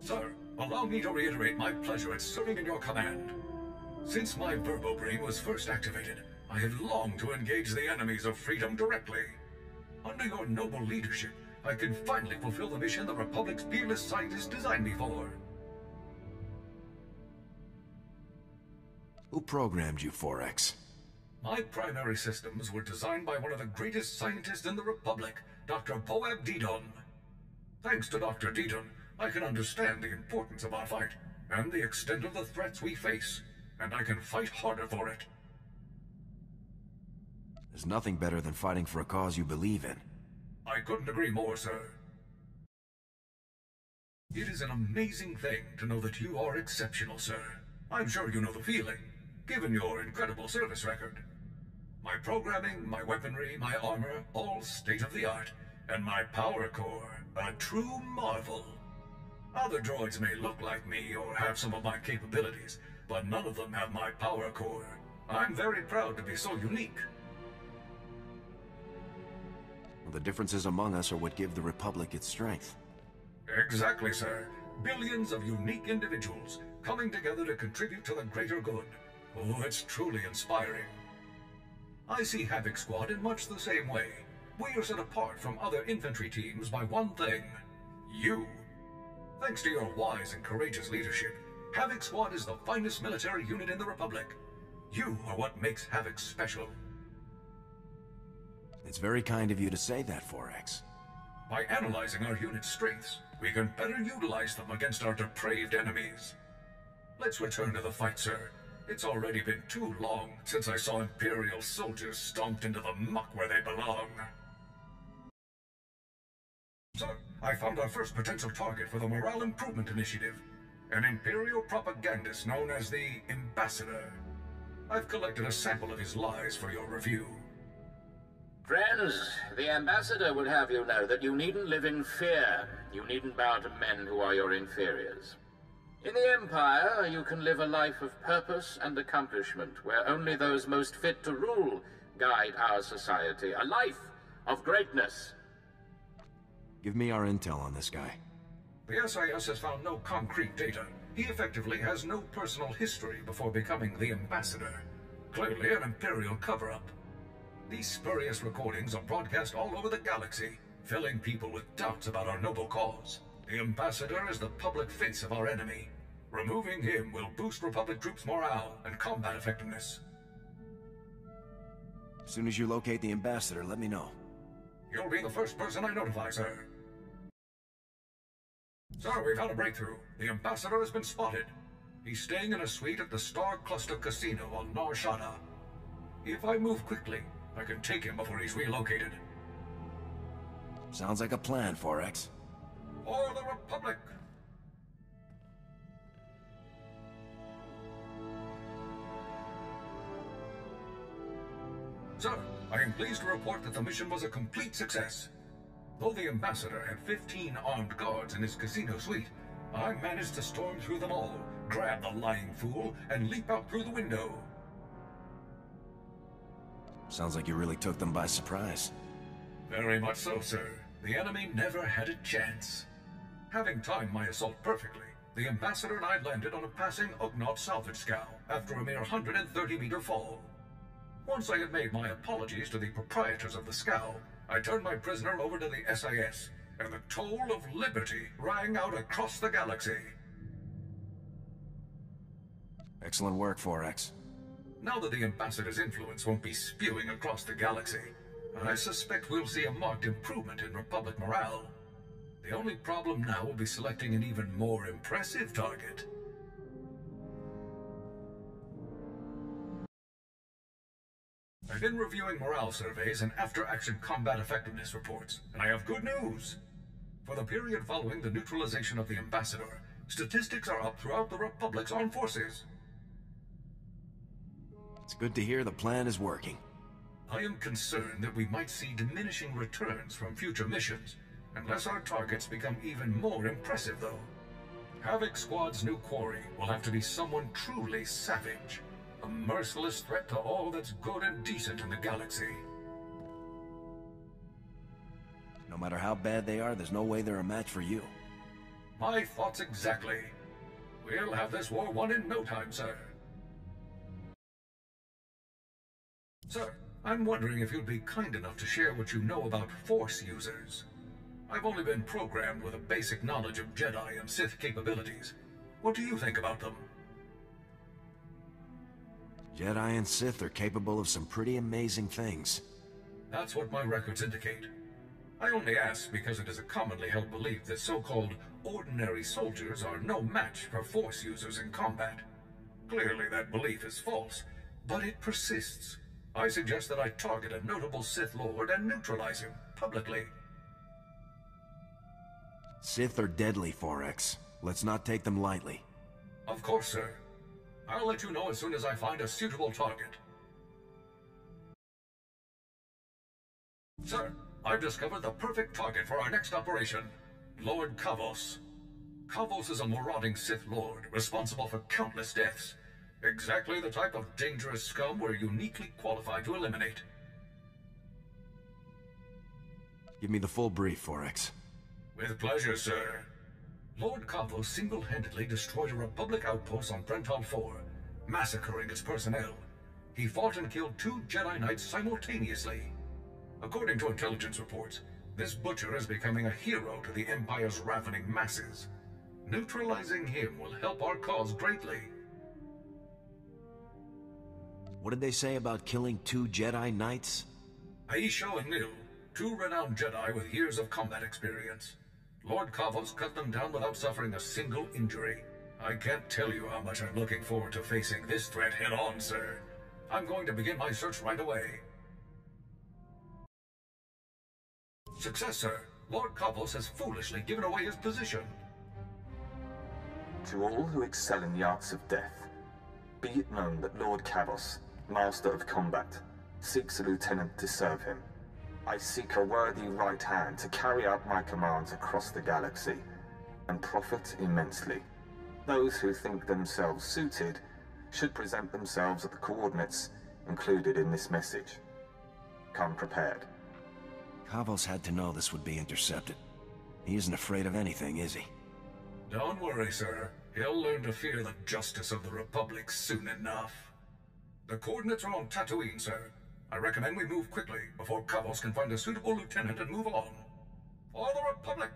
Sir, allow me to reiterate my pleasure at serving in your command. Since my verbo-brain was first activated, I have longed to engage the enemies of freedom directly. Under your noble leadership, I can finally fulfill the mission the Republic's fearless scientists designed me for. Who programmed you, Forex? My primary systems were designed by one of the greatest scientists in the Republic, Dr. Boab Didon. Thanks to Dr. Didon, I can understand the importance of our fight, and the extent of the threats we face, and I can fight harder for it. There's nothing better than fighting for a cause you believe in. I couldn't agree more, sir. It is an amazing thing to know that you are exceptional, sir. I'm sure you know the feeling, given your incredible service record. My programming, my weaponry, my armor, all state-of-the-art, and my power core, a true marvel. Other droids may look like me or have some of my capabilities, but none of them have my power core. I'm very proud to be so unique. Well, the differences among us are what give the Republic its strength. Exactly, sir. Billions of unique individuals coming together to contribute to the greater good. Oh, it's truly inspiring. I see Havoc Squad in much the same way. We are set apart from other infantry teams by one thing: you. Thanks to your wise and courageous leadership, Havoc Squad is the finest military unit in the Republic. You are what makes Havoc special. It's very kind of you to say that, Forex. By analyzing our unit's strengths, we can better utilize them against our depraved enemies. Let's return to the fight, sir. It's already been too long since I saw Imperial soldiers stomped into the muck where they belong. Sir, I found our first potential target for the Morale Improvement Initiative. An Imperial propagandist known as the Ambassador. I've collected a sample of his lies for your review. Friends, the Ambassador would have you know that you needn't live in fear. You needn't bow to men who are your inferiors. In the Empire, you can live a life of purpose and accomplishment, where only those most fit to rule guide our society. A life of greatness. Give me our intel on this guy. The SIS has found no concrete data. He effectively has no personal history before becoming the Ambassador. Clearly an Imperial cover-up. These spurious recordings are broadcast all over the galaxy, filling people with doubts about our noble cause. The Ambassador is the public face of our enemy. Removing him will boost Republic troops' morale and combat effectiveness. As soon as you locate the Ambassador, let me know. You'll be the first person I notify, sir. Sir, we've had a breakthrough. The Ambassador has been spotted. He's staying in a suite at the Star Cluster Casino on Nar Shaddaa. If I move quickly, I can take him before he's relocated. Sounds like a plan, Forex. For the Republic! Sir, I am pleased to report that the mission was a complete success. Though the Ambassador had 15 armed guards in his casino suite, I managed to storm through them all, grab the lying fool, and leap out through the window. Sounds like you really took them by surprise. Very much so, sir. The enemy never had a chance. Having timed my assault perfectly, the Ambassador and I landed on a passing Ugnaught salvage scow after a mere 130-meter fall. Once I had made my apologies to the proprietors of the scow, I turned my prisoner over to the SIS, and the toll of liberty rang out across the galaxy. Excellent work, Forex. Now that the Ambassador's influence won't be spewing across the galaxy, I suspect we'll see a marked improvement in Republic morale. The only problem now will be selecting an even more impressive target. I've been reviewing morale surveys and after-action combat effectiveness reports, and I have good news. For the period following the neutralization of the Ambassador, statistics are up throughout the Republic's armed forces. It's good to hear the plan is working. I am concerned that we might see diminishing returns from future missions, unless our targets become even more impressive, though. Havoc Squad's new quarry will have to be someone truly savage. A merciless threat to all that's good and decent in the galaxy. No matter how bad they are, there's no way they're a match for you. My thoughts exactly. We'll have this war won in no time, sir. Sir, I'm wondering if you'd be kind enough to share what you know about Force users. I've only been programmed with a basic knowledge of Jedi and Sith capabilities. What do you think about them? Jedi and Sith are capable of some pretty amazing things. That's what my records indicate. I only ask because it is a commonly held belief that so-called ordinary soldiers are no match for Force users in combat. Clearly that belief is false, but it persists. I suggest that I target a notable Sith Lord and neutralize him, publicly. Sith are deadly, Forex. Let's not take them lightly. Of course, sir. I'll let you know as soon as I find a suitable target. Sir, I've discovered the perfect target for our next operation. Lord Kavos. Kavos is a marauding Sith Lord, responsible for countless deaths. Exactly the type of dangerous scum we're uniquely qualified to eliminate. Give me the full brief, Forex. With pleasure, sir. Lord Kavos single-handedly destroyed a Republic outpost on Brental 4, massacring its personnel. He fought and killed 2 Jedi Knights simultaneously. According to intelligence reports, this butcher is becoming a hero to the Empire's ravening masses. Neutralizing him will help our cause greatly. What did they say about killing 2 Jedi Knights? Aisho and Nil, 2 renowned Jedi with years of combat experience. Lord Kavos cut them down without suffering a single injury. I can't tell you how much I'm looking forward to facing this threat head-on, sir. I'm going to begin my search right away. Success, sir. Lord Kavos has foolishly given away his position. To all who excel in the arts of death, be it known that Lord Kavos, Master of Combat, seeks a lieutenant to serve him. I seek a worthy right hand to carry out my commands across the galaxy, and profit immensely. Those who think themselves suited should present themselves at the coordinates included in this message. Come prepared. Kavos had to know this would be intercepted. He isn't afraid of anything, is he? Don't worry, sir. He'll learn to fear the justice of the Republic soon enough. The coordinates are on Tatooine, sir. I recommend we move quickly before Kavos can find a suitable lieutenant and move on. For the Republic!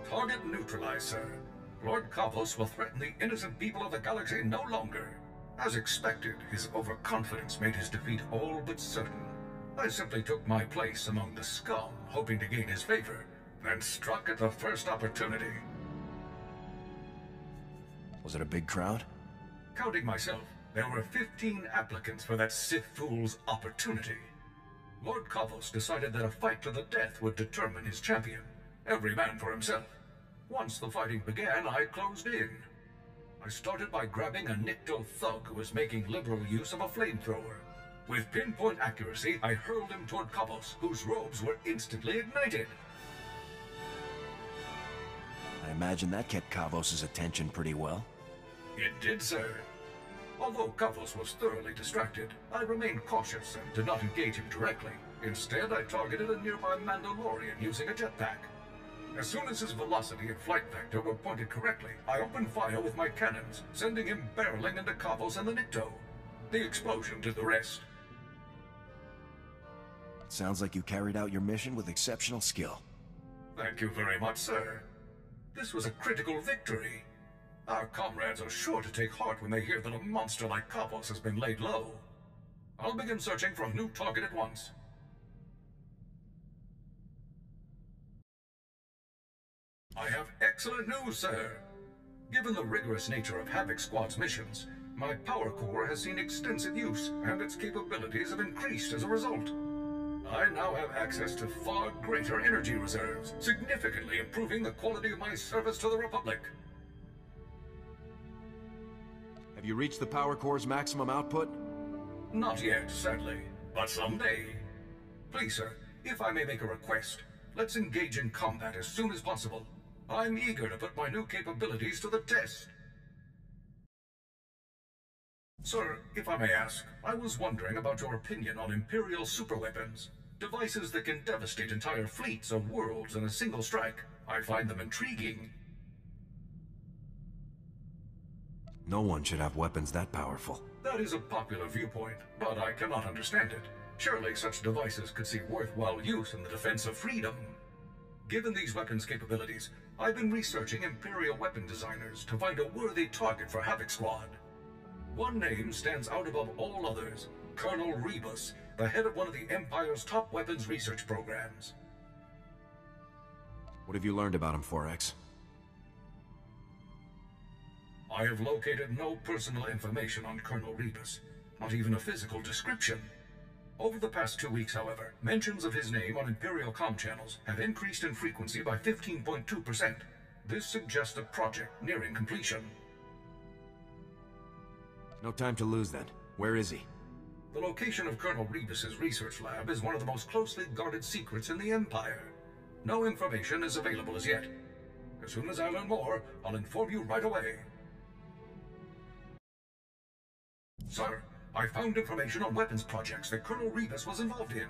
Target neutralized, sir. Lord Kavos will threaten the innocent people of the galaxy no longer. As expected, his overconfidence made his defeat all but certain. I simply took my place among the scum, hoping to gain his favor, then struck at the first opportunity. Was it a big crowd? Counting myself, there were 15 applicants for that Sith fool's opportunity. Lord Kavos decided that a fight to the death would determine his champion, every man for himself. Once the fighting began, I closed in. I started by grabbing a Nikto thug who was making liberal use of a flamethrower. With pinpoint accuracy, I hurled him toward Kavos, whose robes were instantly ignited. I imagine that kept Kavos' attention pretty well. It did, sir. Although Kavos was thoroughly distracted, I remained cautious and did not engage him directly. Instead, I targeted a nearby Mandalorian using a jetpack. As soon as his velocity and flight vector were pointed correctly, I opened fire with my cannons, sending him barreling into Kavos and the Nikto. The explosion did the rest. Sounds like you carried out your mission with exceptional skill. Thank you very much, sir. This was a critical victory. Our comrades are sure to take heart when they hear that a monster like Kavos has been laid low. I'll begin searching for a new target at once. I have excellent news, sir. Given the rigorous nature of Havoc Squad's missions, my power core has seen extensive use, and its capabilities have increased as a result. I now have access to far greater energy reserves, significantly improving the quality of my service to the Republic. Have you reached the power core's maximum output? Not yet, sadly, but someday. Please, sir, if I may make a request, let's engage in combat as soon as possible. I'm eager to put my new capabilities to the test. Sir, if I may ask, I was wondering about your opinion on Imperial superweapons. Devices that can devastate entire fleets or worlds in a single strike. I find them intriguing. No one should have weapons that powerful. That is a popular viewpoint, but I cannot understand it. Surely such devices could see worthwhile use in the defense of freedom. Given these weapons' capabilities, I've been researching Imperial weapon designers to find a worthy target for Havoc Squad. One name stands out above all others: Colonel Rebus, the head of one of the Empire's top weapons research programs. What have you learned about him, 4X? I have located no personal information on Colonel Rebus, not even a physical description. Over the past 2 weeks, however, mentions of his name on Imperial comm channels have increased in frequency by 15.2%. This suggests a project nearing completion. No time to lose then. Where is he? The location of Colonel Rebus's research lab is one of the most closely guarded secrets in the Empire. No information is available as yet. As soon as I learn more, I'll inform you right away. Sir, I found information on weapons projects that Colonel Rebus was involved in.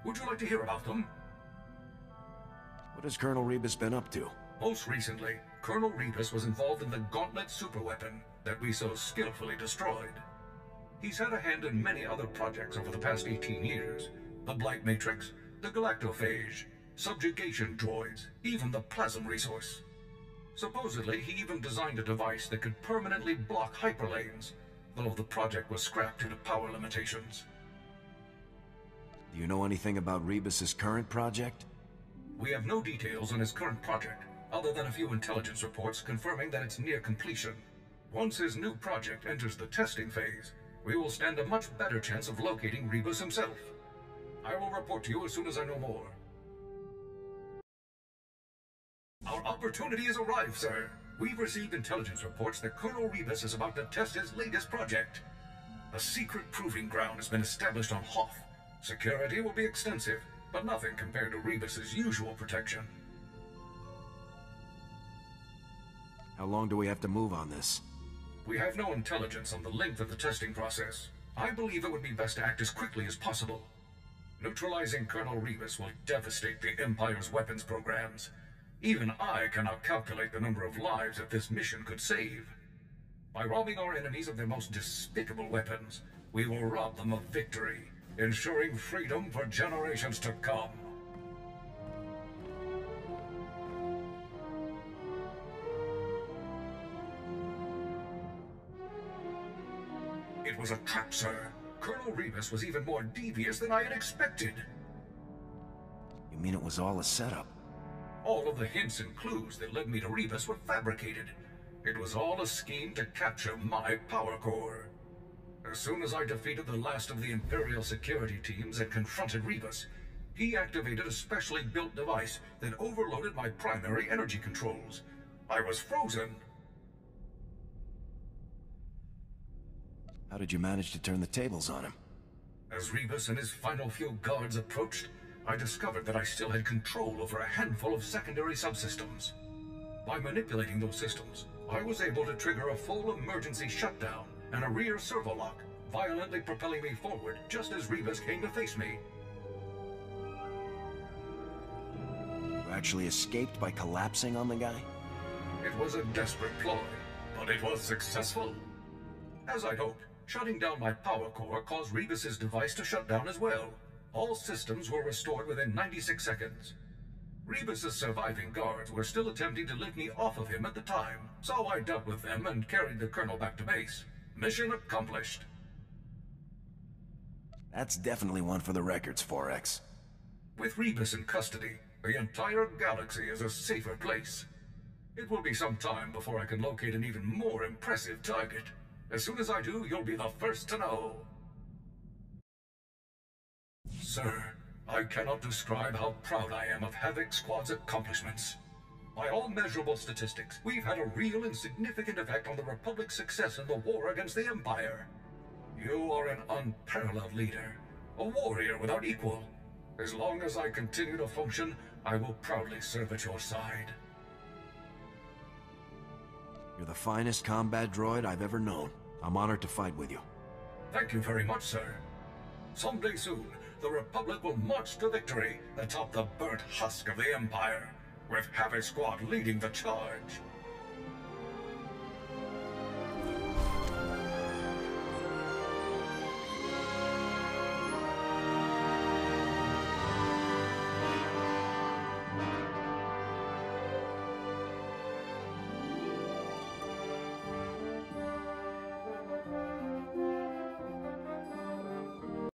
Would you like to hear about them? What has Colonel Rebus been up to? Most recently, Colonel Rebus was involved in the Gauntlet superweapon that we so skillfully destroyed. He's had a hand in many other projects over the past 18 years. The Blight Matrix, the Galactophage, subjugation droids, even the Plasm resource. Supposedly, he even designed a device that could permanently block hyperlanes, though the project was scrapped due to power limitations. Do you know anything about Rebus's current project? We have no details on his current project, other than a few intelligence reports confirming that it's near completion. Once his new project enters the testing phase, we will stand a much better chance of locating Rebus himself. I will report to you as soon as I know more. Our opportunity has arrived, sir. We've received intelligence reports that Colonel Rebus is about to test his latest project. A secret proving ground has been established on Hoth. Security will be extensive, but nothing compared to Rebus's usual protection. How long do we have to move on this? We have no intelligence on the length of the testing process. I believe it would be best to act as quickly as possible. Neutralizing Colonel Rebus will devastate the Empire's weapons programs. Even I cannot calculate the number of lives that this mission could save. By robbing our enemies of their most despicable weapons, we will rob them of victory, ensuring freedom for generations to come. It was a trap, sir. Colonel Rebus was even more devious than I had expected. You mean it was all a setup? All of the hints and clues that led me to Rebus were fabricated. It was all a scheme to capture my power core. As soon as I defeated the last of the Imperial security teams and confronted Rebus, he activated a specially built device that overloaded my primary energy controls. I was frozen. How did you manage to turn the tables on him? As Rebus and his final few guards approached, I discovered that I still had control over a handful of secondary subsystems. By manipulating those systems, I was able to trigger a full emergency shutdown and a rear servo lock, violently propelling me forward just as Rebus came to face me. You actually escaped by collapsing on the guy? It was a desperate ploy, but it was successful. As I'd hoped, shutting down my power core caused Rebus's device to shut down as well. All systems were restored within 96 seconds. Rebus's surviving guards were still attempting to lift me off of him at the time, so I dealt with them and carried the colonel back to base. Mission accomplished. That's definitely one for the records, 4X. With Rebus in custody, the entire galaxy is a safer place. It will be some time before I can locate an even more impressive target. As soon as I do, you'll be the first to know. Sir, I cannot describe how proud I am of Havoc Squad's accomplishments. By all measurable statistics, we've had a real and significant effect on the Republic's success in the war against the Empire. You are an unparalleled leader, a warrior without equal. As long as I continue to function, I will proudly serve at your side. You're the finest combat droid I've ever known. I'm honored to fight with you. Thank you very much, sir. Someday soon, the Republic will march to victory atop the burnt husk of the Empire, with Havoc Squad leading the charge.